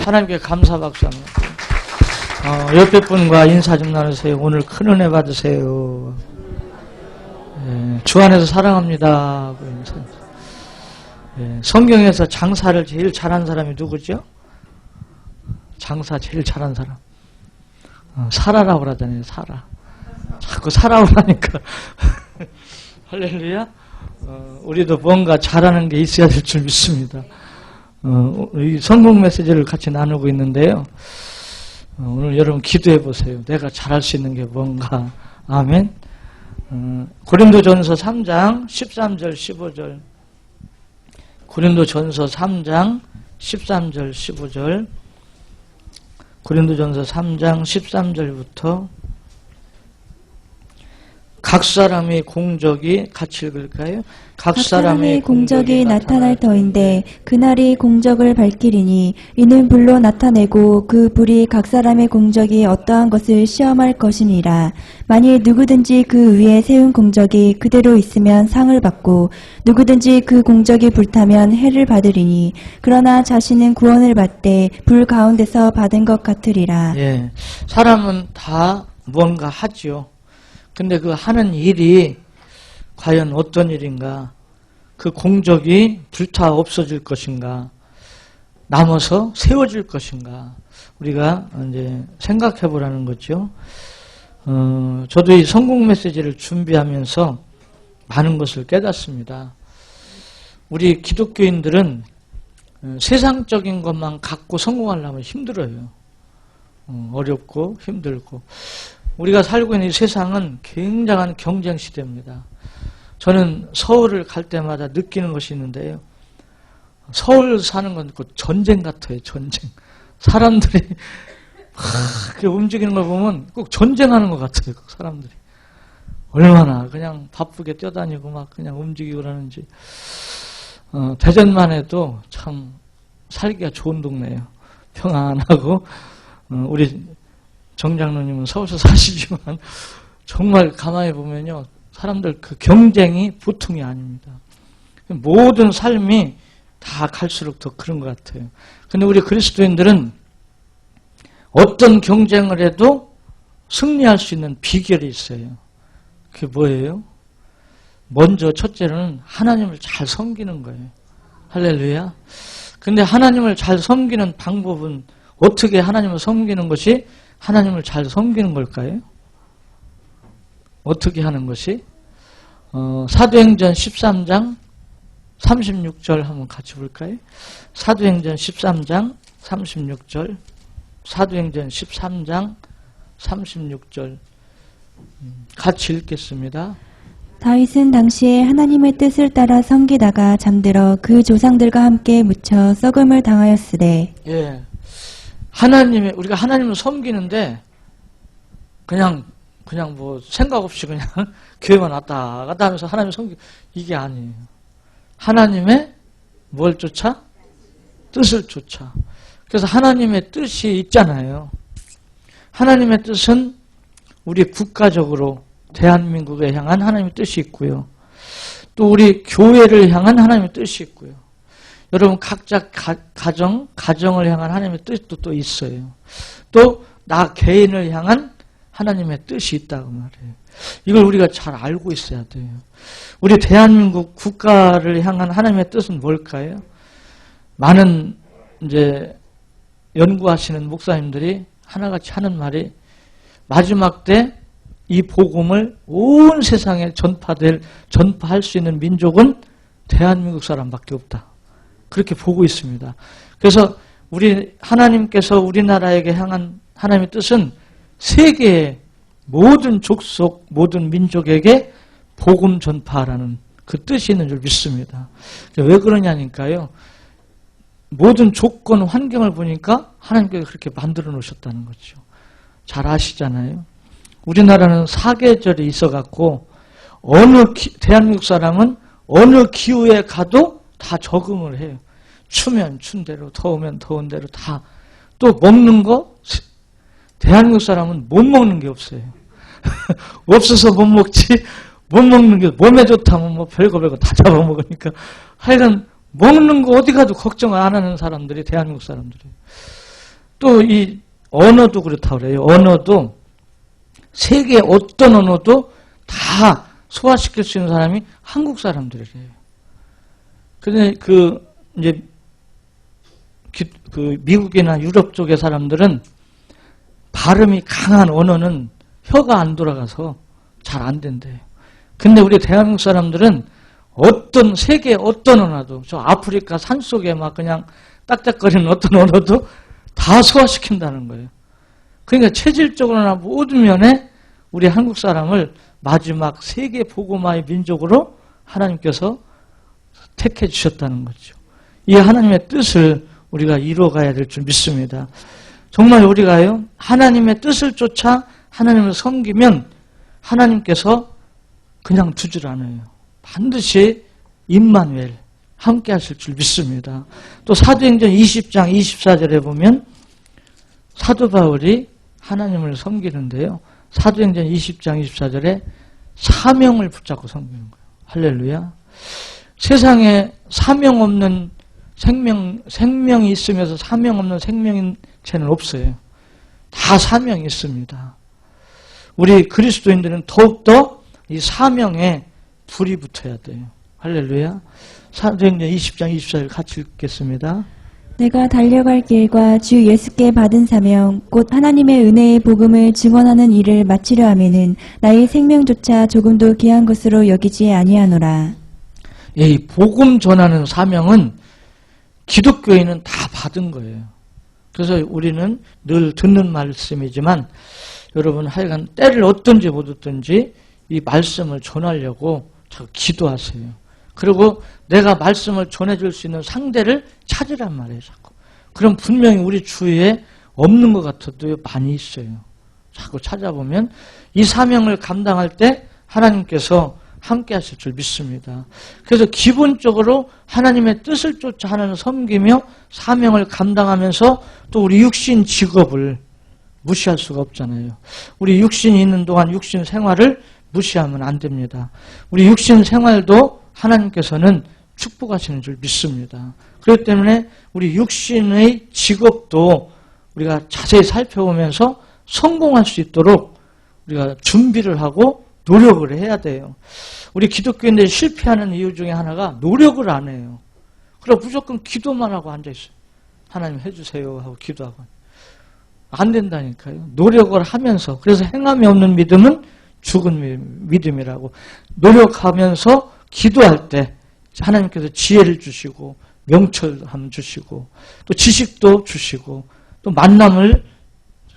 하나님께 감사 박수 한번. 옆에 분과 인사 좀 나누세요. 오늘 큰 은혜 받으세요. 주 안에서 사랑합니다. 성경에서 장사를 제일 잘한 사람이 누구죠? 장사 제일 잘한 사람. 사라라고 그러잖아요. 사라. 자꾸 사라고 하니까. 할렐루야. 우리도 뭔가 잘하는 게 있어야 될 줄 믿습니다. 이 성공 메시지를 같이 나누고 있는데요. 오늘 여러분 기도해 보세요. 내가 잘할 수 있는 게 뭔가. 아멘. 고린도전서 3장 13절 15절. 고린도전서 3장 13절 15절. 고린도전서 3장 13절부터 각 사람의 공적이 같이 읽을까요? 각 사람의 공적이 나타날 터인데 그날이 공적을 밝히리니 이는 불로 나타내고 그 불이 각 사람의 공적이 어떠한 것을 시험할 것이니라. 만일 누구든지 그 위에 세운 공적이 그대로 있으면 상을 받고 누구든지 그 공적이 불타면 해를 받으리니 그러나 자신은 구원을 받되 불 가운데서 받은 것 같으리라. 예, 사람은 다 뭔가 하지요. 근데 그 하는 일이 과연 어떤 일인가? 그 공적이 불타 없어질 것인가? 남아서 세워질 것인가? 우리가 이제 생각해 보라는 거죠. 저도 이 성공 메시지를 준비하면서 많은 것을 깨닫습니다. 우리 기독교인들은 세상적인 것만 갖고 성공하려면 힘들어요. 어렵고 힘들고. 우리가 살고 있는 이 세상은 굉장한 경쟁 시대입니다. 저는 서울을 갈 때마다 느끼는 것이 있는데요. 서울 사는 건 전쟁 같아요. 전쟁. 사람들이 그렇게 움직이는 걸 보면 꼭 전쟁하는 것 같아요. 사람들이. 얼마나 그냥 바쁘게 뛰어다니고 막 그냥 움직이고 그러는지. 대전만 해도 참 살기가 좋은 동네예요. 평안하고. 우리 정장로님은 서울서 사시지만 정말 가만히 보면요. 사람들 그 경쟁이 보통이 아닙니다. 모든 삶이 다 갈수록 더 그런 것 같아요. 근데 우리 그리스도인들은 어떤 경쟁을 해도 승리할 수 있는 비결이 있어요. 그게 뭐예요? 먼저 첫째로는 하나님을 잘 섬기는 거예요. 할렐루야. 근데 하나님을 잘 섬기는 방법은 어떻게 하나님을 섬기는 것이 하나님을 잘 섬기는 걸까요? 어떻게 하는 것이? 사도행전 13장 36절 한번 같이 볼까요? 사도행전 13장 36절. 사도행전 13장 36절. 같이 읽겠습니다. 다윗은 당시에 하나님의 뜻을 따라 섬기다가 잠들어 그 조상들과 함께 묻혀 썩음을 당하였으되. 예. 우리가 하나님을 섬기는데, 그냥 뭐 생각 없이 그냥 교회만 왔다 갔다 하면서 하나님을 이게 아니에요. 하나님의 뭘 쫓아? 뜻을 쫓아. 그래서 하나님의 뜻이 있잖아요. 하나님의 뜻은 우리 국가적으로 대한민국에 향한 하나님의 뜻이 있고요. 또 우리 교회를 향한 하나님의 뜻이 있고요. 여러분 각자 가정을 향한 하나님의 뜻도 또 있어요. 또 나 개인을 향한 하나님의 뜻이 있다고 말해요. 이걸 우리가 잘 알고 있어야 돼요. 우리 대한민국 국가를 향한 하나님의 뜻은 뭘까요? 많은 이제 연구하시는 목사님들이 하나같이 하는 말이 마지막 때 이 복음을 온 세상에 전파할 수 있는 민족은 대한민국 사람밖에 없다. 그렇게 보고 있습니다. 그래서 하나님께서 우리나라에게 향한 하나님의 뜻은 세계의 모든 족속, 모든 민족에게 복음 전파라는 그 뜻이 있는 줄 믿습니다. 왜 그러냐니까요. 모든 조건, 환경을 보니까 하나님께서 그렇게 만들어 놓으셨다는 거죠. 잘 아시잖아요. 우리나라는 사계절이 있어갖고 대한민국 사람은 어느 기후에 가도 다 적응을 해요. 추면 춘 대로, 더우면 더운 대로 다. 또 먹는 거, 대한민국 사람은 못 먹는 게 없어요. 없어서 못 먹지, 못 먹는 게 몸에 좋다면 뭐 별거 다 잡아먹으니까 하여간 먹는 거 어디 가도 걱정 안 하는 사람들이 대한민국 사람들이에요. 또 이 언어도 그렇다고 그래요. 언어도 세계 어떤 언어도 다 소화시킬 수 있는 사람이 한국 사람들이래요. 근데 이제 미국이나 유럽 쪽의 사람들은 발음이 강한 언어는 혀가 안 돌아가서 잘 안 된대요. 근데 우리 대한민국 사람들은 세계 어떤 언어도, 저 아프리카 산속에 막 그냥 딱딱거리는 어떤 언어도 다 소화시킨다는 거예요. 그러니까 체질적으로나 모든 면에 우리 한국 사람을 마지막 세계 복음화의 민족으로 하나님께서 택해 주셨다는 거죠. 이 하나님의 뜻을 우리가 이루어가야 될 줄 믿습니다. 정말 우리가요, 하나님의 뜻을 쫓아 하나님을 섬기면 하나님께서 그냥 두질 않아요. 반드시 임마누엘 함께 하실 줄 믿습니다. 또 사도행전 20장 24절에 보면 사도 바울이 하나님을 섬기는데요. 사도행전 20장 24절에 사명을 붙잡고 섬기는 거예요. 할렐루야. 세상에 사명 없는 생명이 있으면서 사명 없는 생명체는 없어요. 다 사명이 있습니다. 우리 그리스도인들은 더욱더 이 사명에 불이 붙어야 돼요. 할렐루야. 사도행전 20장 24절 같이 읽겠습니다. 내가 달려갈 길과 주 예수께 받은 사명 곧 하나님의 은혜의 복음을 증언하는 일을 마치려 하면은 나의 생명조차 조금도 귀한 것으로 여기지 아니하노라. 이 복음 전하는 사명은 기독교인은 다 받은 거예요. 그래서 우리는 늘 듣는 말씀이지만 여러분 하여간 때를 얻든지 못 얻든지 이 말씀을 전하려고 자꾸 기도하세요. 그리고 내가 말씀을 전해줄 수 있는 상대를 찾으란 말이에요. 자꾸. 그럼 분명히 우리 주위에 없는 것 같아도 많이 있어요. 자꾸 찾아보면 이 사명을 감당할 때 하나님께서 함께 하실 줄 믿습니다. 그래서 기본적으로 하나님의 뜻을 쫓아 하나님을 섬기며 사명을 감당하면서 또 우리 육신 직업을 무시할 수가 없잖아요. 우리 육신이 있는 동안 육신 생활을 무시하면 안 됩니다. 우리 육신 생활도 하나님께서는 축복하시는 줄 믿습니다. 그렇기 때문에 우리 육신의 직업도 우리가 자세히 살펴보면서 성공할 수 있도록 우리가 준비를 하고 노력을 해야 돼요. 우리 기독교인들이 실패하는 이유 중에 하나가 노력을 안 해요. 그럼 무조건 기도만 하고 앉아있어요. 하나님 해주세요 하고 기도하고. 안 된다니까요. 노력을 하면서. 그래서 행함이 없는 믿음은 죽은 믿음이라고. 노력하면서 기도할 때 하나님께서 지혜를 주시고 명철함 주시고 또 지식도 주시고 또 만남을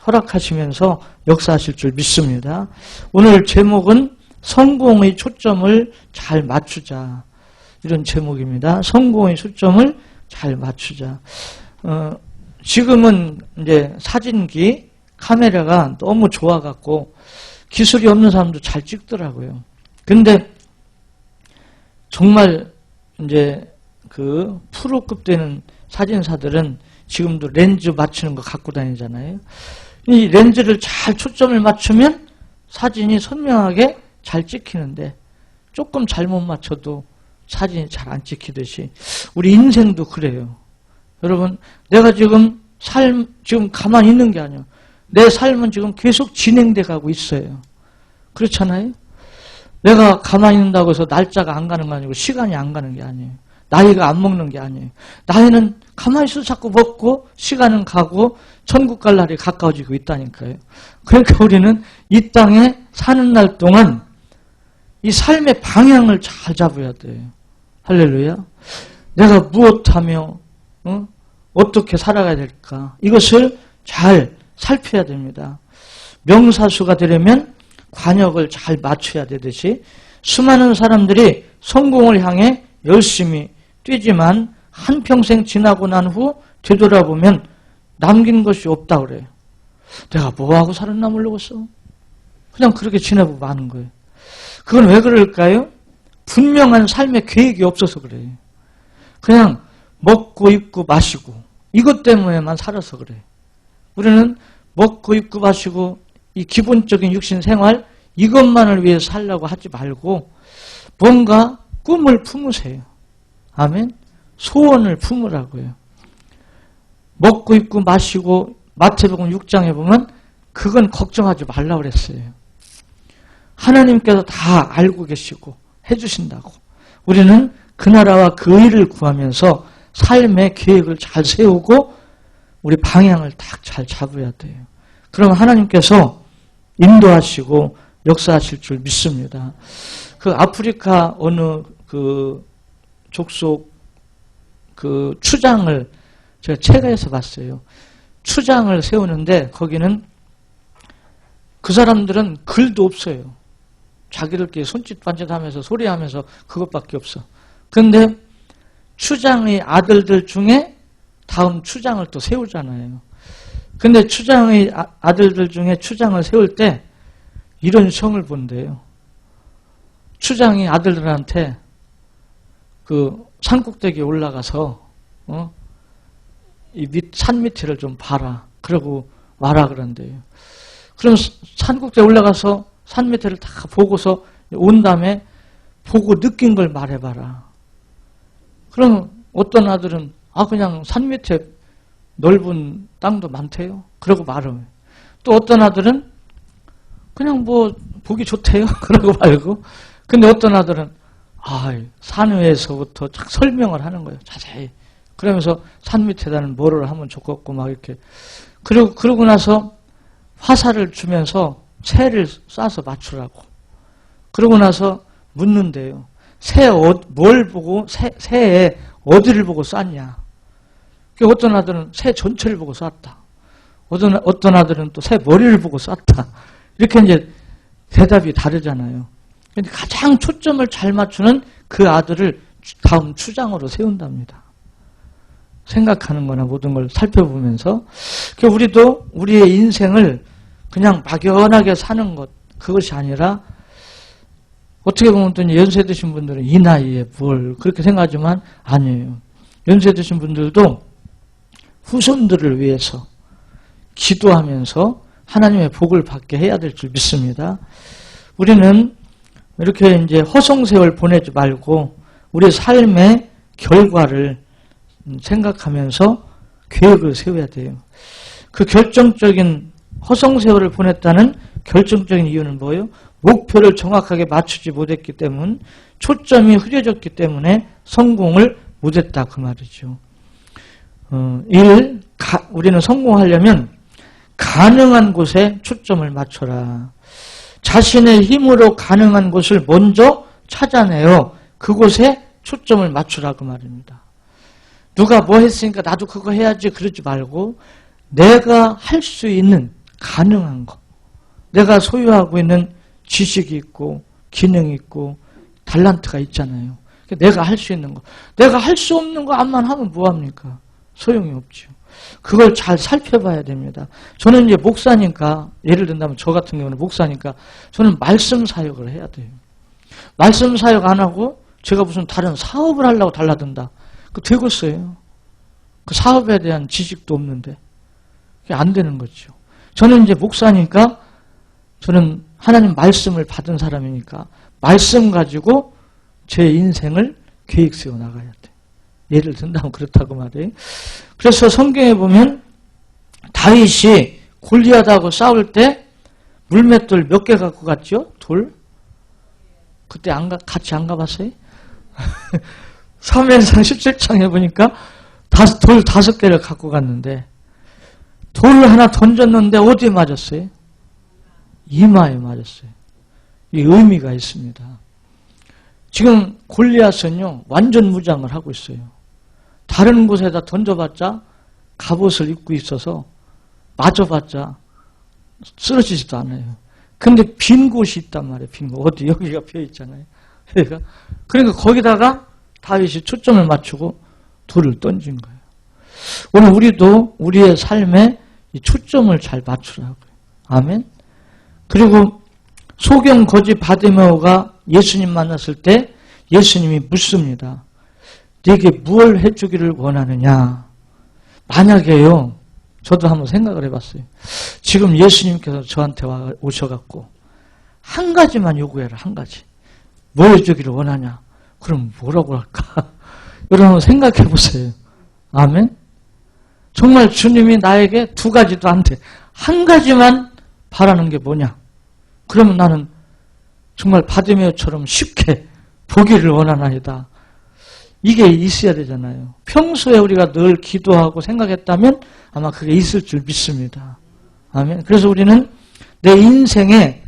허락하시면서 역사하실 줄 믿습니다. 오늘 제목은 성공의 초점을 잘 맞추자. 이런 제목입니다. 성공의 초점을 잘 맞추자. 지금은 이제 사진기 카메라가 너무 좋아갖고 기술이 없는 사람도 잘 찍더라고요. 근데 정말 이제 그 프로급 되는 사진사들은 지금도 렌즈 맞추는 거 갖고 다니잖아요. 이 렌즈를 잘 초점을 맞추면 사진이 선명하게 잘 찍히는데 조금 잘못 맞춰도 사진이 잘 안 찍히듯이 우리 인생도 그래요. 여러분, 내가 지금 지금 가만히 있는 게 아니에요. 내 삶은 지금 계속 진행돼 가고 있어요. 그렇잖아요? 내가 가만히 있는다고 해서 날짜가 안 가는 거 아니고 시간이 안 가는 게 아니에요. 나이가 안 먹는 게 아니에요. 나이는 가만히 있어서 자꾸 먹고 시간은 가고 천국 갈 날이 가까워지고 있다니까요. 그러니까 우리는 이 땅에 사는 날 동안 이 삶의 방향을 잘 잡아야 돼요. 할렐루야. 내가 무엇하며 어떻게 살아가야 될까? 이것을 잘 살펴야 됩니다. 명사수가 되려면 관역을 잘 맞춰야 되듯이 수많은 사람들이 성공을 향해 열심히 뛰지만 한평생 지나고 난 후 되돌아보면 남긴 것이 없다 그래요. 내가 뭐하고 살았나 모르겠어. 그냥 그렇게 지내고 마는 거예요. 그건 왜 그럴까요? 분명한 삶의 계획이 없어서 그래요. 그냥 먹고 입고 마시고 이것 때문에만 살아서 그래요. 우리는 먹고 입고 마시고 이 기본적인 육신 생활 이것만을 위해서 살려고 하지 말고 뭔가 꿈을 품으세요. 아멘. 소원을 품으라고요. 먹고 입고 마시고 마태복음 6장에 보면 그건 걱정하지 말라고 그랬어요. 하나님께서 다 알고 계시고 해주신다고. 우리는 그 나라와 그 의를 구하면서 삶의 계획을 잘 세우고 우리 방향을 딱 잘 잡아야 돼요. 그러면 하나님께서 인도하시고 역사하실 줄 믿습니다. 그 아프리카 어느 그 족속 그 추장을 제가 책에서 봤어요. 추장을 세우는데 거기는 그 사람들은 글도 없어요. 자기들끼리 손짓 반짓하면서 소리하면서 그것밖에 없어. 그런데 추장의 아들들 중에 다음 추장을 또 세우잖아요. 근데 추장의 아들들 중에 추장을 세울 때 이런 성을 본대요. 추장이 아들들한테 그 산꼭대기에 올라가서 이 산 밑을 좀 봐라. 그러고 와라 그런대요. 그럼 산꼭대기에 올라가서 산 밑을 다 보고서 온 다음에 보고 느낀 걸 말해봐라. 그럼 어떤 아들은 그냥 산 밑에 넓은 땅도 많대요. 그러고 말해요. 또 어떤 아들은 그냥 뭐 보기 좋대요. 그러고 말고. 근데 어떤 아들은 산 위에서부터 쫙 설명을 하는 거예요. 자세히. 그러면서 산 밑에다는 뭐를 하면 좋겠고 막 이렇게. 그러고 나서 화살을 주면서 새를 쏴서 맞추라고. 그러고 나서 묻는데요. 뭘 보고 새에 어디를 보고 쐈냐. 어떤 아들은 새 전체를 보고 쐈다. 어떤 아들은 또 새 머리를 보고 쐈다. 이렇게 이제 대답이 다르잖아요. 근데 가장 초점을 잘 맞추는 그 아들을 다음 추장으로 세운답니다. 생각하는 거나 모든 걸 살펴보면서. 우리도 우리의 인생을 그냥 막연하게 사는 것, 그것이 아니라 어떻게 보면 또 연세 드신 분들은 이 나이에 뭘 그렇게 생각하지만 아니에요. 연세 드신 분들도 후손들을 위해서 기도하면서 하나님의 복을 받게 해야 될 줄 믿습니다. 우리는 이렇게 이제 허송세월 보내지 말고 우리의 삶의 결과를 생각하면서 계획을 세워야 돼요. 그 결정적인 허송세월을 보냈다는 결정적인 이유는 뭐예요? 목표를 정확하게 맞추지 못했기 때문, 초점이 흐려졌기 때문에 성공을 못했다 그 말이죠. 우리는 성공하려면 가능한 곳에 초점을 맞춰라. 자신의 힘으로 가능한 곳을 먼저 찾아내어 그곳에 초점을 맞추라 그 말입니다. 누가 뭐 했으니까 나도 그거 해야지 그러지 말고 내가 할 수 있는 가능한 거, 내가 소유하고 있는 지식이 있고 기능이 있고 달란트가 있잖아요. 내가 할 수 있는 거, 내가 할 수 없는 거 암만 하면 뭐합니까? 소용이 없죠. 그걸 잘 살펴봐야 됩니다. 저는 이제 목사니까, 예를 든다면 저 같은 경우는 목사니까 저는 말씀 사역을 해야 돼요. 말씀 사역 안 하고 제가 무슨 다른 사업을 하려고 달라든다. 그 되겠어요. 그 사업에 대한 지식도 없는데. 그게 안 되는 거죠. 저는 이제 목사니까 저는 하나님 말씀을 받은 사람이니까 말씀 가지고 제 인생을 계획 세워 나가야 돼. 예를 든다면 그렇다고 말이에요. 그래서 성경에 보면 다윗이 골리앗하고 싸울 때 물맷돌 몇 개 갖고 갔죠? 돌? 그때 같이 안 가봤어요? 사무엘상 17장에 보니까 돌 5개를 갖고 갔는데 돌을 하나 던졌는데 어디에 맞았어요? 이마에 맞았어요. 이 의미가 있습니다. 지금 골리앗은요 완전 무장을 하고 있어요. 다른 곳에다 던져봤자 갑옷을 입고 있어서 맞아봤자 쓰러지지도 않아요. 근데 빈 곳이 있단 말이에요. 빈 곳. 어디 여기가 비어 있잖아요. 그러니까 거기다가 다윗이 초점을 맞추고 돌을 던진 거예요. 오늘 우리도 우리의 삶에 이 초점을 잘 맞추라고요. 아멘. 그리고 소경 거지 바디메오가 예수님 만났을 때 예수님이 묻습니다. 네게 무엇을 해주기를 원하느냐. 만약에요. 저도 한번 생각을 해봤어요. 지금 예수님께서 저한테 오셔갖고 한 가지만 요구해라. 한 가지. 뭐 해주기를 원하냐. 그럼 뭐라고 할까? 여러분 한번 생각해 보세요. 아멘. 정말 주님이 나에게 두 가지도 안 돼. 한 가지만 바라는 게 뭐냐? 그러면 나는 정말 바디메어처럼 쉽게 보기를 원하나이다. 이게 있어야 되잖아요. 평소에 우리가 늘 기도하고 생각했다면 아마 그게 있을 줄 믿습니다. 아멘. 그래서 우리는 내 인생에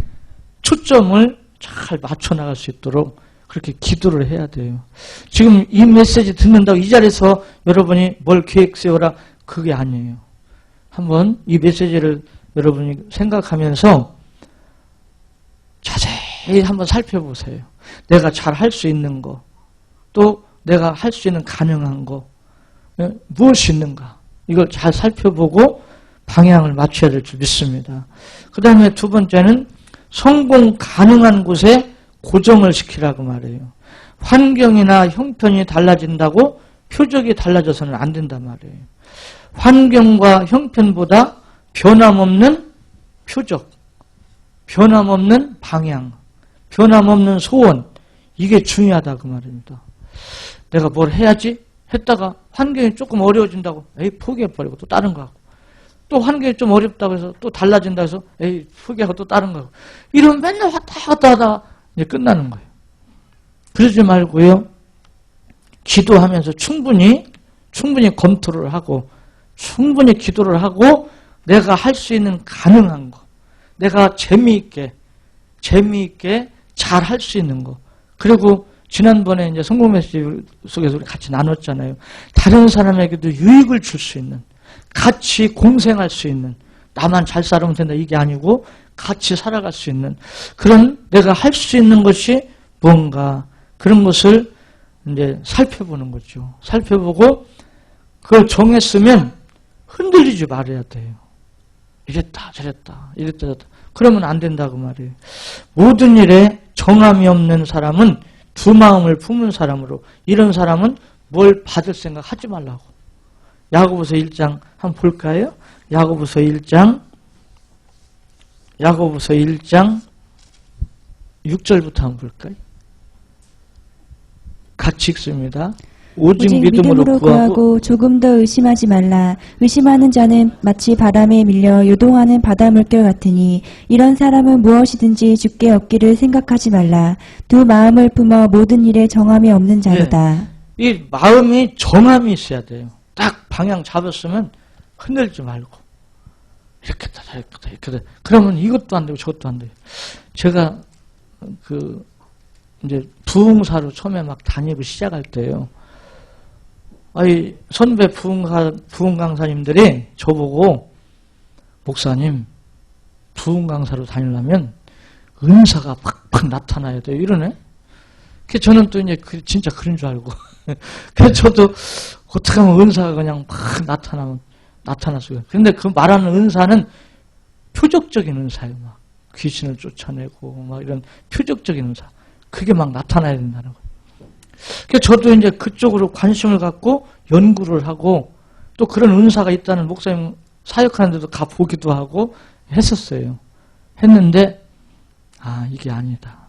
초점을 잘 맞춰 나갈 수 있도록 그렇게 기도를 해야 돼요. 지금 이 메시지 듣는다고 이 자리에서 여러분이 뭘 계획 세워라, 그게 아니에요. 한번 이 메시지를 여러분이 생각하면서 자세히 한번 살펴보세요. 내가 잘 할 수 있는 거, 또 내가 할 수 있는 가능한 거, 무엇이 있는가, 이걸 잘 살펴보고 방향을 맞춰야 될 줄 믿습니다. 그 다음에 두 번째는 성공 가능한 곳에 고정을 시키라고 말해요. 환경이나 형편이 달라진다고 표적이 달라져서는 안 된단 말이에요. 환경과 형편보다 변함없는 표적, 변함없는 방향, 변함없는 소원, 이게 중요하다고 말입니다. 내가 뭘 해야지 했다가 환경이 조금 어려워진다고 에이 포기해버리고 또 다른 거 하고, 또 환경이 좀 어렵다고 해서 또 달라진다고 해서 에이 포기하고 또 다른 거 하고, 이러면 맨날 왔다 갔다 하다가 이제 끝나는 거예요. 그러지 말고요, 기도하면서 충분히 검토를 하고 충분히 기도를 하고 내가 할 수 있는 가능한 거, 내가 재미있게 잘 할 수 있는 거, 그리고 지난번에 이제 성공 메시지 속에서 우리 같이 나눴잖아요. 다른 사람에게도 유익을 줄 수 있는, 같이 공생할 수 있는, 나만 잘 살아면 된다 이게 아니고 같이 살아갈 수 있는 그런 내가 할 수 있는 것이 뭔가, 그런 것을 이제 살펴보는 거죠. 살펴보고 그걸 정했으면 흔들리지 말아야 돼요. 이랬다 저랬다 이랬다 저랬다 그러면 안 된다고 말이에요. 모든 일에 정함이 없는 사람은 두 마음을 품은 사람으로, 이런 사람은 뭘 받을 생각 하지 말라고. 야고보서 1장 한번 볼까요? 야고보서 1장 6절부터 한번 볼까요? 같이 읽습니다. 오직 믿음으로 구하고 조금 더 의심하지 말라. 의심하는 자는 마치 바람에 밀려 요동하는 바닷물결 같으니 이런 사람은 무엇이든지 주께 얻기를 생각하지 말라. 두 마음을 품어 모든 일에 정함이 없는 자로다. 네. 이 마음이 정함이 있어야 돼요. 딱 방향 잡았으면 흔들지 말고 이렇게다 저렇게다 이렇게다. 그러면 이것도 안 되고 저것도 안 돼요. 제가 이제 부흥사로 처음에 막 다니고 시작할 때요. 아이 선배 부흥 강사님들이 저보고 목사님 부흥 강사로 다니려면 은사가 팍팍 나타나야 돼요. 이러네. 그래서 저는 또 이제 진짜 그런 줄 알고. 그래서 저도 어떻게 하면 은사가 그냥 팍 나타났어요. 그런데 그 말하는 은사는 표적적인 은사예요. 막 귀신을 쫓아내고 막 이런 표적적인 은사. 그게 막 나타나야 된다는 거예요. 그래서 저도 이제 그쪽으로 관심을 갖고 연구를 하고 또 그런 은사가 있다는 목사님 사역하는 데도 가보기도 하고 했었어요. 했는데 이게 아니다.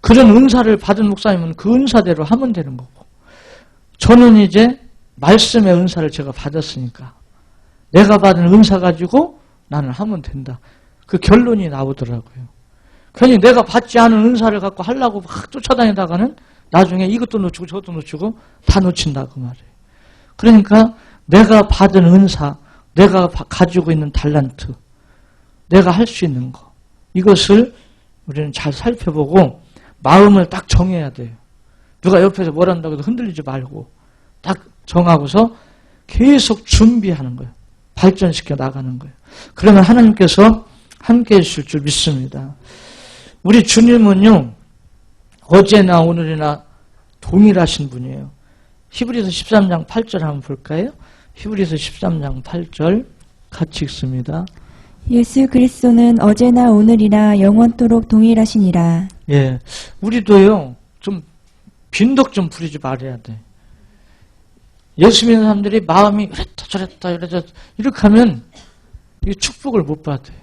그런 은사를 받은 목사님은 그 은사대로 하면 되는 거고, 저는 이제 말씀의 은사를 제가 받았으니까 내가 받은 은사 가지고 나는 하면 된다. 그 결론이 나오더라고요. 괜히 내가 받지 않은 은사를 갖고 하려고 막 쫓아다니다가는 나중에 이것도 놓치고 저것도 놓치고 다 놓친다고 말이에요. 그러니까 내가 받은 은사, 내가 가지고 있는 달란트, 내가 할 수 있는 거, 이것을 우리는 잘 살펴보고 마음을 딱 정해야 돼요. 누가 옆에서 뭘 한다고 해도 흔들리지 말고 딱 정하고서 계속 준비하는 거예요. 발전시켜 나가는 거예요. 그러면 하나님께서 함께 해주실 줄 믿습니다. 우리 주님은요, 어제나 오늘이나 동일하신 분이에요. 히브리서 13장 8절 한번 볼까요? 히브리서 13장 8절 같이 읽습니다. 예수 그리스도는 어제나 오늘이나 영원토록 동일하시니라. 예, 우리도요 좀 빈덕 좀 부리지 말아야 돼. 예수 믿는 사람들이 마음이 이랬다 저랬다 이렇게 하면 이 축복을 못 받아요.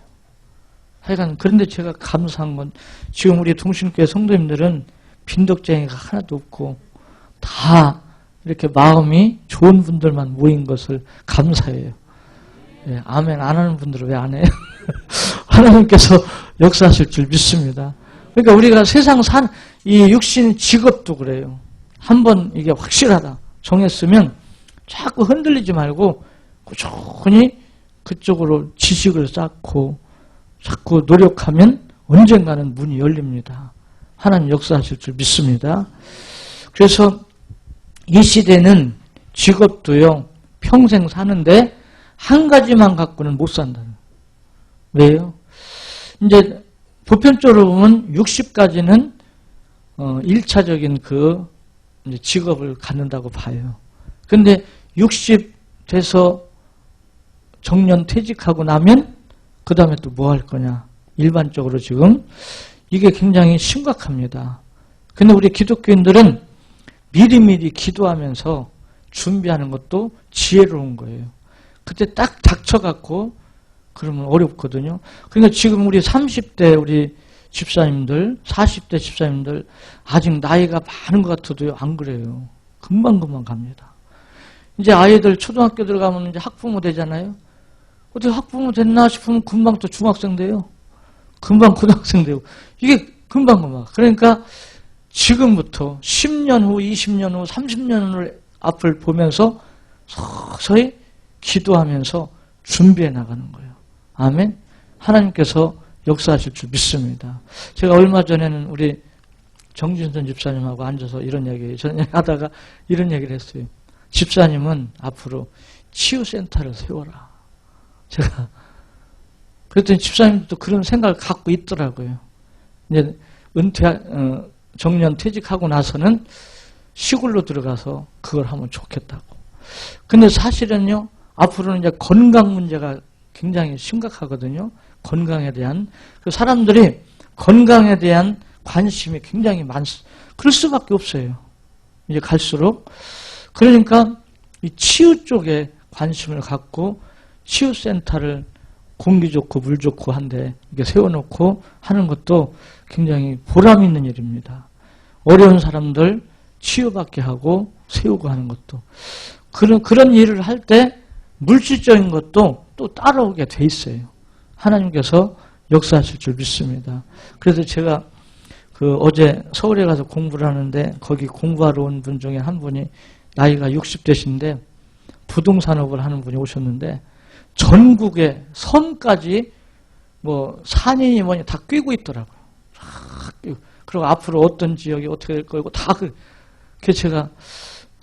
하여간 그런데 제가 감사한 건 지금 우리 동신교회 성도님들은 빈덕쟁이가 하나도 없고 다 이렇게 마음이 좋은 분들만 모인 것을 감사해요. 예, 아멘 안 하는 분들은 왜 안 해요? 하나님께서 역사하실 줄 믿습니다. 그러니까 우리가 세상 이 육신 직업도 그래요. 한번 이게 확실하다 정했으면 자꾸 흔들리지 말고 꾸준히 그쪽으로 지식을 쌓고 자꾸 노력하면 언젠가는 문이 열립니다. 하나님 역사하실 줄 믿습니다. 그래서 이 시대는 직업도요 평생 사는데 한 가지만 갖고는 못 산다는 거예요. 왜요? 이제 보편적으로 보면 60까지는 1차적인 그 직업을 갖는다고 봐요. 근데 60 돼서 정년 퇴직하고 나면 그 다음에 또 뭐 할 거냐. 일반적으로 지금 이게 굉장히 심각합니다. 근데 우리 기독교인들은 미리미리 기도하면서 준비하는 것도 지혜로운 거예요. 그때 딱 닥쳐갖고 그러면 어렵거든요. 그러니까 지금 우리 30대 우리 집사님들, 40대 집사님들 아직 나이가 많은 것 같아도요, 안 그래요. 금방금방 갑니다. 이제 아이들 초등학교 들어가면 이제 학부모 되잖아요. 어떻게 학부모 됐나 싶으면 금방 또 중학생 돼요. 금방 고등학생 되고. 이게 금방금방. 그러니까 지금부터 10년 후, 20년 후, 30년 후 앞을 보면서 서서히 기도하면서 준비해 나가는 거예요. 아멘. 하나님께서 역사하실 줄 믿습니다. 제가 얼마 전에는 우리 정진선 집사님하고 앉아서 이런 얘기 하다가 이런 얘기를 했어요. 집사님은 앞으로 치유센터를 세워라. 제가 그랬더니 집사님도 그런 생각을 갖고 있더라고요. 이제 정년 퇴직하고 나서는 시골로 들어가서 그걸 하면 좋겠다고. 근데 사실은요, 앞으로는 이제 건강 문제가 굉장히 심각하거든요. 건강에 대한. 그 사람들이 건강에 대한 관심이 굉장히 그럴 수밖에 없어요. 이제 갈수록. 그러니까 이 치유 쪽에 관심을 갖고 치유센터를 공기 좋고 물 좋고 한데 이렇게 세워놓고 하는 것도 굉장히 보람 있는 일입니다. 어려운 사람들 치유받게 하고 세우고 하는 것도. 그런 일을 할 때 물질적인 것도 또 따라오게 돼 있어요. 하나님께서 역사하실 줄 믿습니다. 그래서 제가 어제 서울에 가서 공부를 하는데 거기 공부하러 온 분 중에 한 분이 나이가 60대신데 부동산업을 하는 분이 오셨는데 전국의 섬까지 뭐 산이니 뭐니 다 끼고 있더라고요. 그리고 앞으로 어떤 지역이 어떻게 될 거고 다 제가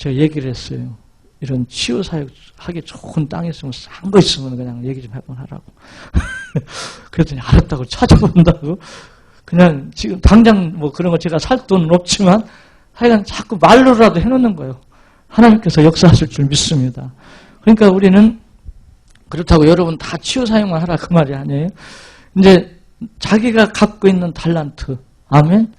얘기를 했어요. 이런 치유사역 하기 좋은 땅 있으면 싼 거 있으면 그냥 얘기 좀 해보면 하라고. 그랬더니 알았다고 찾아본다고. 그냥 지금 당장 뭐 그런 거 제가 살 돈은 없지만 하여간 자꾸 말로라도 해놓는 거예요. 하나님께서 역사하실 줄 믿습니다. 그러니까 우리는 그렇다고 여러분 다 치유사역만 하라 그 말이 아니에요. 이제 자기가 갖고 있는 달란트. 아멘.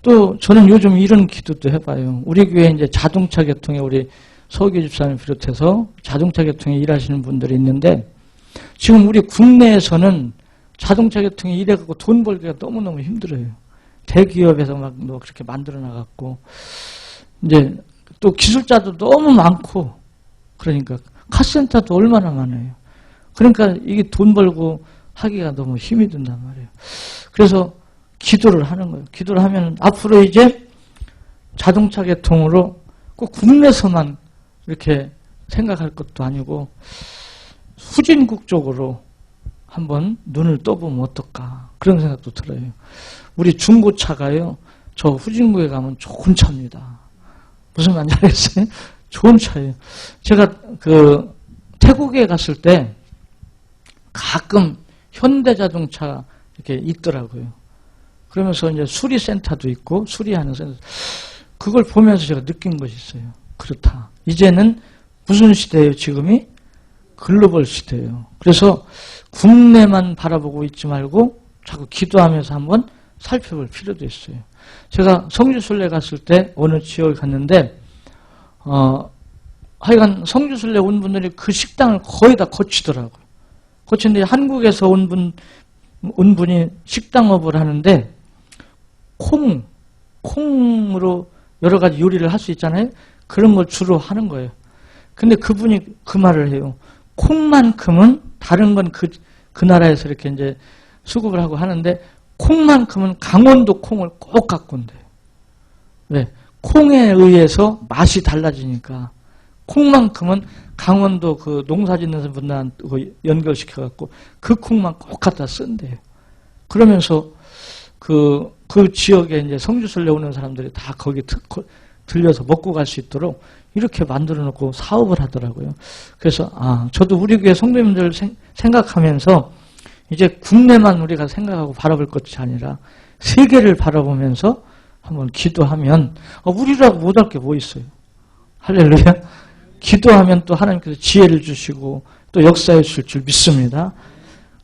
또 저는 요즘 이런 기도도 해봐요. 우리 교회 이제 자동차 계통에 우리 서기 집사님 비롯해서 자동차 계통에 일하시는 분들이 있는데 지금 우리 국내에서는 자동차 계통에 일해갖고 돈 벌기가 너무너무 힘들어요. 대기업에서 막 그렇게 만들어 나갔고 이제 또 기술자도 너무 많고 그러니까 카센터도 얼마나 많아요. 그러니까 이게 돈 벌고 하기가 너무 힘이 든단 말이에요. 그래서 기도를 하는 거예요. 기도를 하면 앞으로 이제 자동차 계통으로 꼭 국내에서만 이렇게 생각할 것도 아니고 후진국 쪽으로 한번 눈을 떠보면 어떨까 그런 생각도 들어요. 우리 중고차가요. 저 후진국에 가면 좋은 차입니다. 무슨 말인지 알겠어요? 좋은 차예요. 제가 태국에 갔을 때 가끔 현대자동차 이렇게 있더라고요. 그러면서 이제 수리센터도 있고 수리하는 센터. 그걸 보면서 제가 느낀 것이 있어요. 그렇다. 이제는 무슨 시대예요? 지금이 글로벌 시대예요. 그래서 국내만 바라보고 있지 말고 자꾸 기도하면서 한번 살펴볼 필요도 있어요. 제가 성주순례 갔을 때 어느 지역에 갔는데 하여간 성주순례 온 분들이 그 식당을 거의 다 거치더라고요. 거치는데 한국에서 온 분이 식당업을 하는데 콩으로 여러 가지 요리를 할 수 있잖아요. 그런 걸 주로 하는 거예요. 근데 그분이 그 말을 해요. 콩만큼은 다른 건 그 나라에서 이렇게 이제 수급을 하고 하는데 콩만큼은 강원도 콩을 꼭 갖고 온대요. 왜? 콩에 의해서 맛이 달라지니까 콩만큼은 강원도 그 농사 짓는 분들한테 연결시켜갖고 그 콩만 꼭 갖다 쓴대요. 그러면서 그 지역에 이제 성주순례 오는 사람들이 다 거기 들려서 먹고 갈 수 있도록 이렇게 만들어 놓고 사업을 하더라고요. 그래서 저도 우리 교회 성도님들 생각하면서 이제 국내만 우리가 생각하고 바라볼 것이 아니라 세계를 바라보면서 한번 기도하면 우리라고 못할 게 뭐 있어요. 할렐루야. 기도하면 또 하나님께서 지혜를 주시고 또 역사해 주실 줄 믿습니다.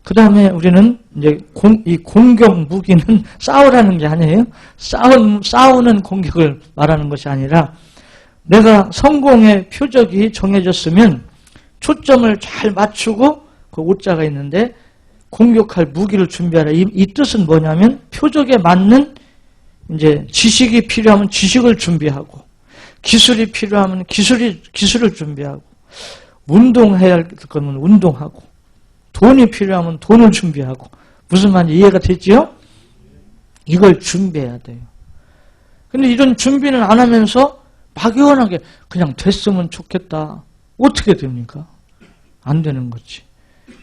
그 다음에 우리는 이제 이 공격 무기는 싸우라는 게 아니에요. 싸우는 공격을 말하는 것이 아니라 내가 성공의 표적이 정해졌으면 초점을 잘 맞추고 그 옷자가 있는데 공격할 무기를 준비하라. 이 뜻은 뭐냐면 표적에 맞는 이제 지식이 필요하면 지식을 준비하고 기술이 필요하면 기술을 준비하고 운동해야 할 거면 운동하고 돈이 필요하면 돈을 준비하고 무슨 말인지 이해가 됐지요? 이걸 준비해야 돼요. 근데 이런 준비는 안 하면서 막연하게 그냥 됐으면 좋겠다. 어떻게 됩니까? 안 되는 거지.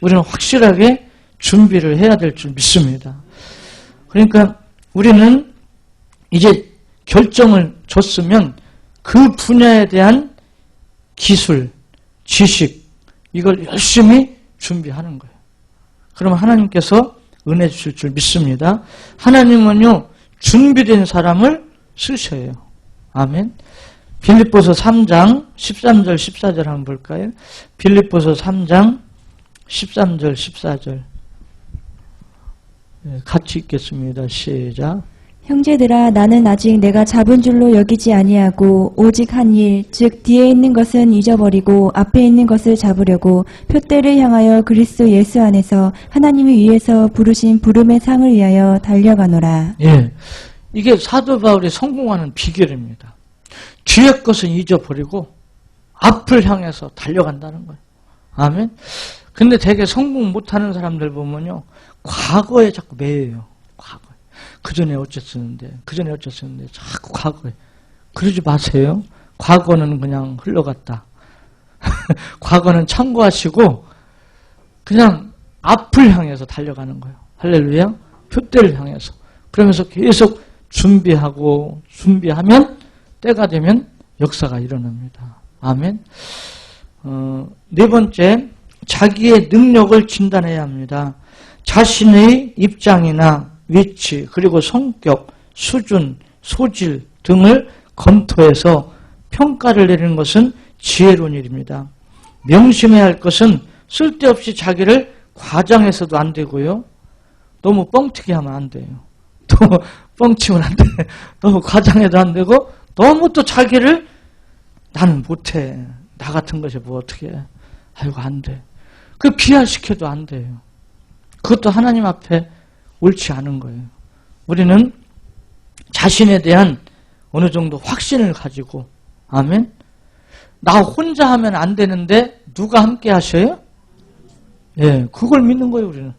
우리는 확실하게 준비를 해야 될 줄 믿습니다. 그러니까 우리는 이제 결정을 줬으면 그 분야에 대한 기술, 지식 이걸 열심히 준비하는 거예요. 그러면 하나님께서 은혜 주실 줄 믿습니다. 하나님은요 준비된 사람을 쓰셔요. 아멘. 빌립보서 3장 13절 14절 한번 볼까요? 빌립보서 3장 13절 14절 같이 읽겠습니다. 시작. 형제들아 나는 아직 내가 잡은 줄로 여기지 아니하고 오직 한 일 즉 뒤에 있는 것은 잊어버리고 앞에 있는 것을 잡으려고 표대를 향하여 그리스도 예수 안에서 하나님이 위에서 부르신 부름의 상을 위하여 달려가노라. 예, 이게 사도 바울이 성공하는 비결입니다. 뒤에 것은 잊어버리고 앞을 향해서 달려간다는 거예요. 아멘. 근데 되게 성공 못하는 사람들 보면요 과거에 자꾸 매여요. 과거에 그전에 어쨌었는데 자꾸 과거에. 그러지 마세요. 과거는 그냥 흘러갔다. 과거는 참고하시고 그냥 앞을 향해서 달려가는 거예요. 할렐루야. 표대를 향해서. 그러면서 계속 준비하면 때가 되면 역사가 일어납니다. 아멘. 네 번째, 자기의 능력을 진단해야 합니다. 자신의 입장이나 위치, 그리고 성격, 수준, 소질 등을 검토해서 평가를 내리는 것은 지혜로운 일입니다. 명심해야 할 것은 쓸데없이 자기를 과장해서도 안 되고요. 너무 뻥튀기 하면 안 돼요. 너무 뻥치면 안 돼. 너무 과장해도 안 되고 너무 또 자기를 나는 못해. 나 같은 것이 뭐 어떻게 해. 아이고 안 돼. 그 비하시켜도 안 돼요. 그것도 하나님 앞에 옳지 않은 거예요. 우리는 자신에 대한 어느 정도 확신을 가지고 아멘. 나 혼자 하면 안 되는데 누가 함께 하셔요? 예, 그걸 믿는 거예요. 우리는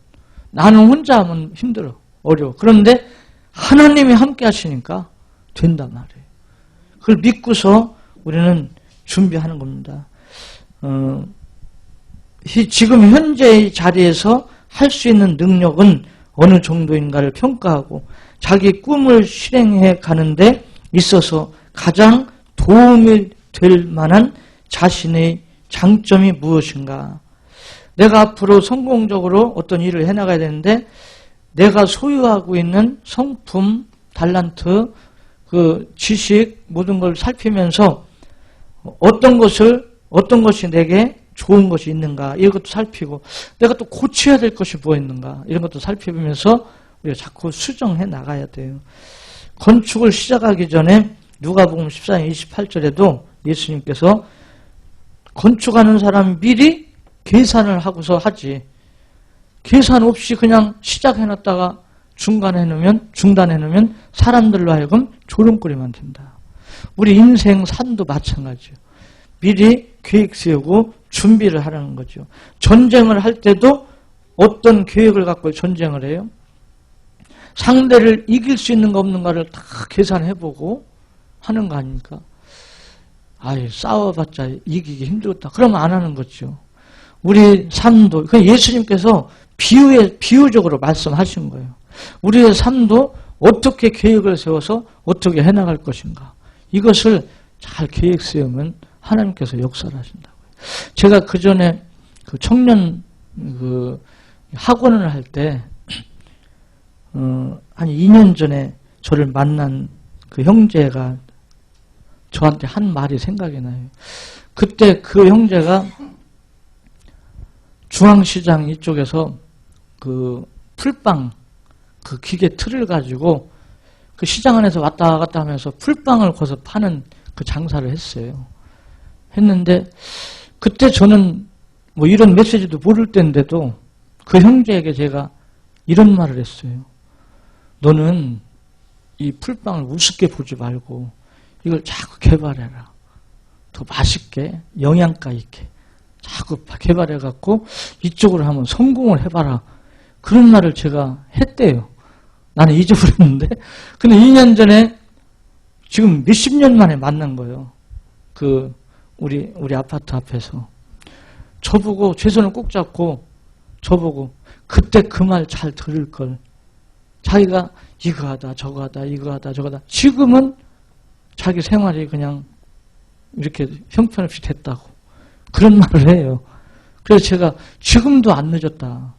나는 혼자 하면 힘들어, 어려워. 그런데 하나님이 함께 하시니까 된단 말이에요. 그걸 믿고서 우리는 준비하는 겁니다. 지금 현재의 자리에서 할 수 있는 능력은 어느 정도인가를 평가하고 자기 꿈을 실행해 가는데 있어서 가장 도움이 될 만한 자신의 장점이 무엇인가. 내가 앞으로 성공적으로 어떤 일을 해나가야 되는데 내가 소유하고 있는 성품, 달란트, 그 지식 모든 걸 살피면서 어떤 것이 내게 좋은 것이 있는가 이런 것도 살피고 내가 또 고쳐야 될 것이 뭐 있는가 이런 것도 살피면서 우리가 자꾸 수정해 나가야 돼요. 건축을 시작하기 전에 누가복음 14장 28절에도 예수님께서 건축하는 사람 미리 계산을 하고서 하지 계산 없이 그냥 시작해놨다가 중단해놓으면 사람들로 하여금 조롱거리만 된다. 우리 인생 산도 마찬가지예요. 미리 계획 세우고 준비를 하라는 거죠. 전쟁을 할 때도 어떤 계획을 갖고 전쟁을 해요? 상대를 이길 수 있는가 없는가를 다 계산해보고 하는 거 아닙니까? 아이, 싸워봤자 이기기 힘들었다. 그러면 안 하는 거죠. 우리 삶도, 예수님께서 비유적으로 말씀하신 거예요. 우리의 삶도 어떻게 계획을 세워서 어떻게 해나갈 것인가. 이것을 잘 계획 세우면 하나님께서 역사를 하신다고요. 제가 그 전에 그 청년 학원을 할 때, 한 2년 전에 저를 만난 그 형제가 저한테 한 말이 생각이 나요. 그때 그 형제가 중앙시장 이쪽에서 그 풀빵, 그 기계 틀을 가지고 그 시장 안에서 왔다 갔다 하면서 풀빵을 거기서 파는 그 장사를 했어요. 했는데 그때 저는 뭐 이런 메시지도 모를 때인데도 그 형제에게 제가 이런 말을 했어요. 너는 이 풀빵을 우습게 보지 말고 이걸 자꾸 개발해라. 더 맛있게 영양가 있게 자꾸 개발해갖고 이쪽으로 한번 성공을 해봐라. 그런 말을 제가 했대요. 나는 잊어버렸는데. 근데 2년 전에 지금 몇십 년 만에 만난 거예요. 우리 아파트 앞에서. 저보고 제 손을 꼭 잡고 저보고 그때 그 말 잘 들을 걸. 자기가 이거 하다 저거 하다 이거 하다 저거 하다. 지금은 자기 생활이 그냥 이렇게 형편없이 됐다고. 그런 말을 해요. 그래서 제가 지금도 안 늦었다.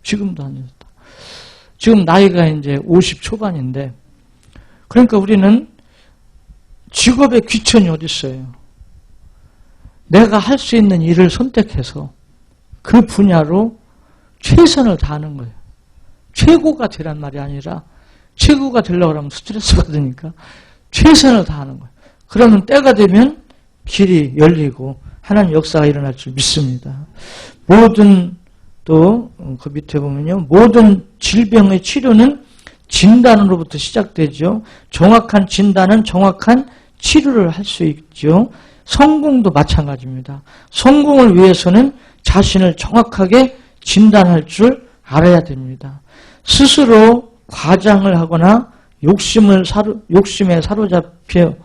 지금도 안 늦었다. 지금 나이가 이제 50 초반인데 그러니까 우리는 직업의 귀천이 어디 있어요. 내가 할 수 있는 일을 선택해서 그 분야로 최선을 다하는 거예요. 최고가 되란 말이 아니라 최고가 되려고 하면 스트레스 받으니까 최선을 다하는 거예요. 그러면 때가 되면 길이 열리고 하나님 역사가 일어날 줄 믿습니다. 모든 또 그 밑에 보면요. 모든 질병의 치료는 진단으로부터 시작되죠. 정확한 진단은 정확한 치료를 할 수 있죠. 성공도 마찬가지입니다. 성공을 위해서는 자신을 정확하게 진단할 줄 알아야 됩니다. 스스로 과장을 하거나 욕심에 사로잡혀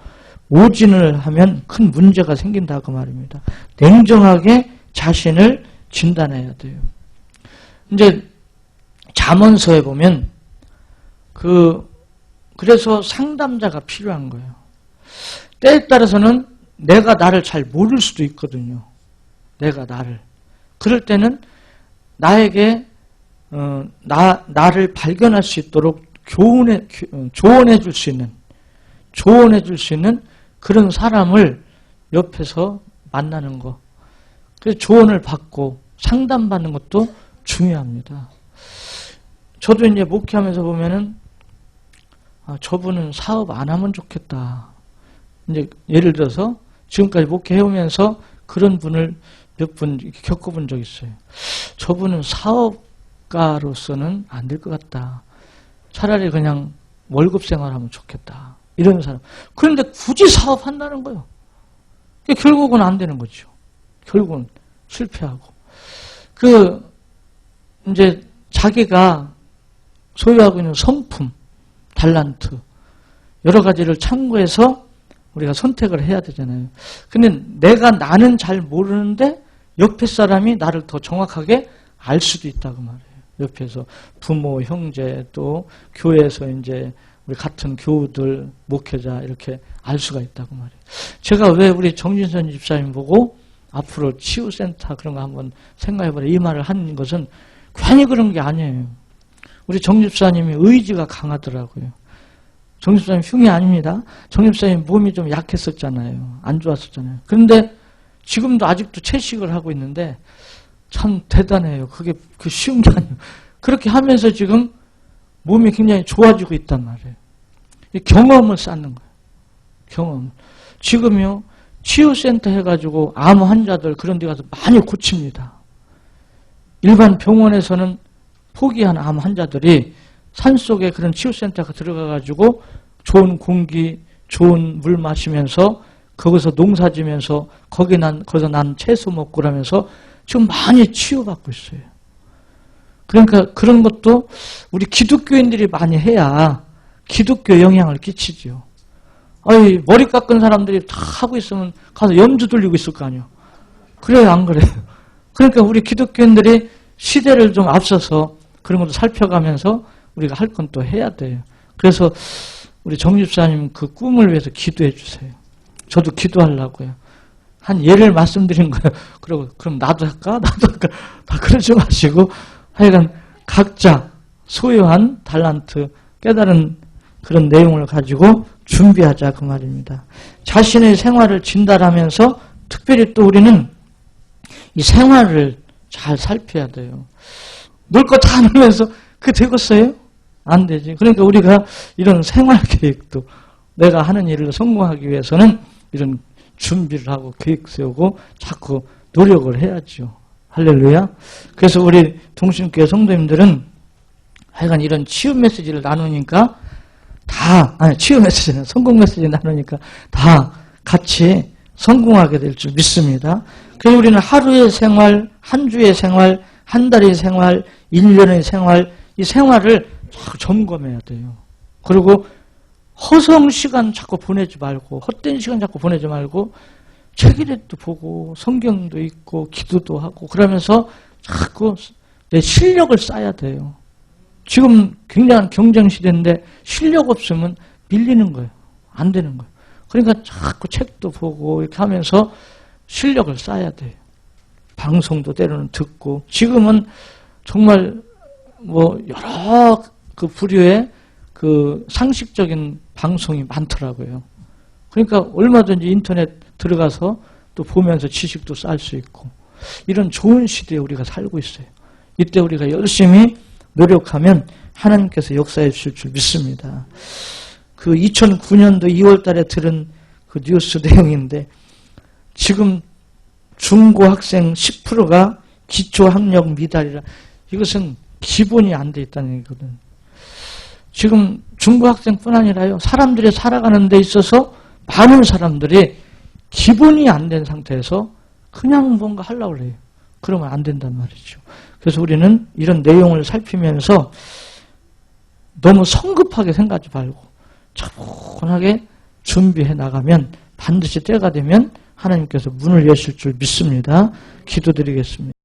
오진을 하면 큰 문제가 생긴다고 말입니다. 냉정하게 자신을 진단해야 돼요. 이제 잠언서에 보면 그래서 상담자가 필요한 거예요. 때에 따라서는 내가 나를 잘 모를 수도 있거든요. 내가 나를. 그럴 때는 나에게 나를 발견할 수 있도록 조언해 줄 수 있는 그런 사람을 옆에서 만나는 거. 그래서 조언을 받고 상담받는 것도 중요합니다. 저도 이제 목회하면서 보면은 저분은 사업 안 하면 좋겠다. 이제 예를 들어서 지금까지 목회해오면서 그런 분을 몇 분 겪어본 적 있어요. 저분은 사업가로서는 안 될 것 같다. 차라리 그냥 월급 생활하면 좋겠다. 이런 사람. 그런데 굳이 사업한다는 거예요. 결국은 안 되는 거죠. 결국은 실패하고. 이제 자기가 소유하고 있는 성품, 달란트, 여러 가지를 참고해서 우리가 선택을 해야 되잖아요. 근데 나는 잘 모르는데 옆에 사람이 나를 더 정확하게 알 수도 있다고 말해요. 옆에서 부모, 형제, 또 교회에서 이제 우리 같은 교우들, 목회자 이렇게 알 수가 있다고 말해요. 제가 왜 우리 정진선 집사님 보고 앞으로 치유센터 그런 거 한번 생각해보라 이 말을 하는 것은 괜히 그런 게 아니에요. 우리 정 집사님이 의지가 강하더라고요. 정 집사님 흉이 아닙니다. 정 집사님 몸이 좀 약했었잖아요. 안 좋았었잖아요. 그런데 지금도 아직도 채식을 하고 있는데 참 대단해요. 그게 쉬운 게 아니에요. 그렇게 하면서 지금 몸이 굉장히 좋아지고 있단 말이에요. 경험을 쌓는 거예요. 경험. 지금요, 치유센터 해가지고 암 환자들 그런 데 가서 많이 고칩니다. 일반 병원에서는 포기한 암 환자들이 산속에 그런 치유센터가 들어가가지고 좋은 공기, 좋은 물 마시면서 거기서 농사 지면서 거기서 난 채소 먹고 그러면서 지금 많이 치유받고 있어요. 그러니까 그런 것도 우리 기독교인들이 많이 해야 기독교에 영향을 끼치죠. 아이, 머리 깎은 사람들이 다 하고 있으면 가서 염주 돌리고 있을 거 아니에요. 그래요, 안 그래요? 그러니까 우리 기독교인들이 시대를 좀 앞서서 그런 것도 살펴가면서 우리가 할 건 또 해야 돼요. 그래서 우리 정집사님 그 꿈을 위해서 기도해 주세요. 저도 기도하려고요. 한 예를 말씀드린 거예요. 그러고 그럼 나도 할까? 나도 할까? 다 그러지 마시고 하여간 각자 소유한 달란트, 깨달은 그런 내용을 가지고 준비하자 그 말입니다. 자신의 생활을 진단하면서 특별히 또 우리는 이 생활을 잘 살펴야 돼요. 놀 거 다 놀면서 그게 되겠어요? 안 되지. 그러니까 우리가 이런 생활 계획도 내가 하는 일을 성공하기 위해서는 이런 준비를 하고 계획 세우고 자꾸 노력을 해야죠. 할렐루야. 그래서 우리 동신교회 성도님들은 하여간 이런 치유 메시지를 나누니까 치유 메시지는 성공 메시지 나누니까 다 같이 성공하게 될 줄 믿습니다. 그래서 우리는 하루의 생활, 한 주의 생활, 한 달의 생활, 1년의 생활, 이 생활을 자꾸 점검해야 돼요. 그리고 허성 시간 자꾸 보내지 말고, 헛된 시간 자꾸 보내지 말고, 책이라도 보고, 성경도 읽고, 기도도 하고, 그러면서 자꾸 내 실력을 쌓아야 돼요. 지금 굉장한 경쟁 시대인데 실력 없으면 밀리는 거예요. 안 되는 거예요. 그러니까 자꾸 책도 보고 이렇게 하면서 실력을 쌓아야 돼요. 방송도 때로는 듣고, 지금은 정말 뭐 여러 그 부류의 그 상식적인 방송이 많더라고요. 그러니까 얼마든지 인터넷 들어가서 또 보면서 지식도 쌓을 수 있고, 이런 좋은 시대에 우리가 살고 있어요. 이때 우리가 열심히 노력하면 하나님께서 역사해 주실 줄 믿습니다. 그 2009년도 2월 달에 들은 그 뉴스 내용인데, 지금 중고학생 10%가 기초학력 미달이라, 이것은 기본이 안 돼 있다는 얘기거든. 지금 중고학생뿐 아니라요, 사람들이 살아가는 데 있어서 많은 사람들이 기본이 안 된 상태에서 그냥 뭔가 하려고 해요. 그러면 안 된단 말이죠. 그래서 우리는 이런 내용을 살피면서 너무 성급하게 생각하지 말고 차분하게 준비해 나가면 반드시 때가 되면 하나님께서 문을 여실 줄 믿습니다. 기도드리겠습니다.